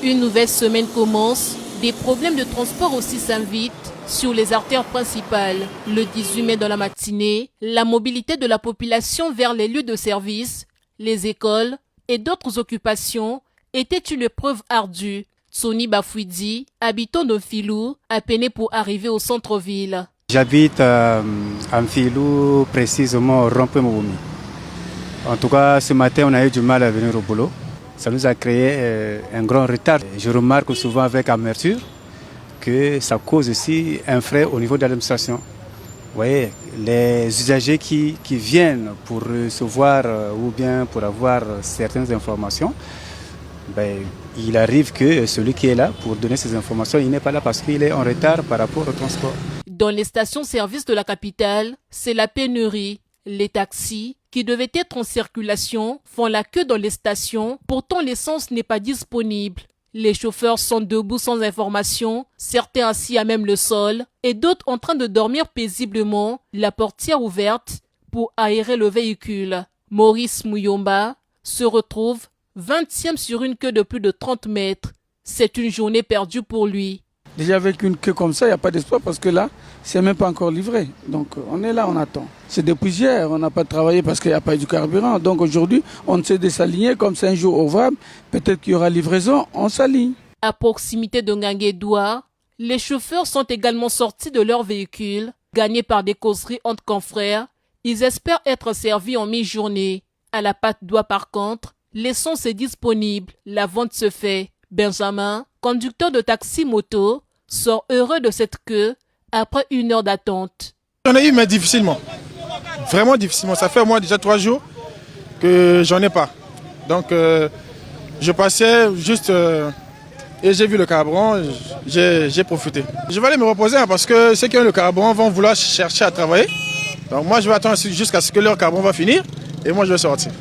Une nouvelle semaine commence. Des problèmes de transport aussi s'invitent sur les artères principales. Le 18 mai dans la matinée, la mobilité de la population vers les lieux de service, les écoles et d'autres occupations était une épreuve ardue. Soni Bafouidi, habitant de Filou, a peiné pour arriver au centre-ville. J'habite à Filou, précisément au Rond-Point-Mouboumi. En tout cas, ce matin, on a eu du mal à venir au boulot. Ça nous a créé un grand retard. Je remarque souvent avec amertume que ça cause aussi un frais au niveau de l'administration. Vous voyez, les usagers qui viennent pour recevoir ou bien pour avoir certaines informations, il arrive que celui qui est là pour donner ces informations, il n'est pas là parce qu'il est en retard par rapport au transport. Dans les stations-service de la capitale, c'est la pénurie. Les taxis, qui devaient être en circulation, font la queue dans les stations, pourtant l'essence n'est pas disponible. Les chauffeurs sont debout sans information, certains assis à même le sol, et d'autres en train de dormir paisiblement, la portière ouverte, pour aérer le véhicule. Maurice Mouyomba se retrouve 20e sur une queue de plus de 30 mètres. C'est une journée perdue pour lui. Déjà avec une queue comme ça, il n'y a pas d'espoir parce que là, c'est même pas encore livré. Donc on est là, on attend. C'est depuis hier, on n'a pas travaillé parce qu'il n'y a pas eu du carburant. Donc aujourd'hui, on essaie de s'aligner comme c'est un jour ouvrable. Peut-être qu'il y aura livraison, on s'aligne. À proximité de Nganguedoua, les chauffeurs sont également sortis de leur véhicule, gagnés par des causeries entre confrères. Ils espèrent être servis en mi-journée. À la Patte-d'Oie par contre, l'essence est disponible, la vente se fait. Benjamin, conducteur de taxi-moto, sort heureux de cette queue après 1 heure d'attente. J'en ai eu, mais difficilement. Vraiment difficilement. Ça fait au moins déjà 3 jours que j'en ai pas. Donc, je passais juste et j'ai vu le carburant, j'ai profité. Je vais aller me reposer parce que ceux qui ont le carburant vont vouloir chercher à travailler. Donc moi, je vais attendre jusqu'à ce que leur carburant va finir et moi, je vais sortir.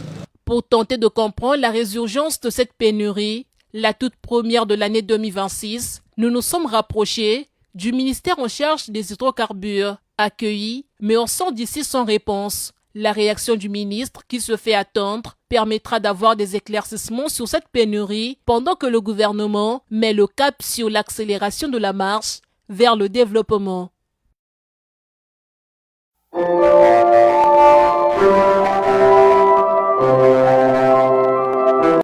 Pour tenter de comprendre la résurgence de cette pénurie, la toute première de l'année 2026, nous nous sommes rapprochés du ministère en charge des hydrocarbures, accueillis, mais on sort d'ici sans réponse. La réaction du ministre, qui se fait attendre, permettra d'avoir des éclaircissements sur cette pénurie pendant que le gouvernement met le cap sur l'accélération de la marche vers le développement.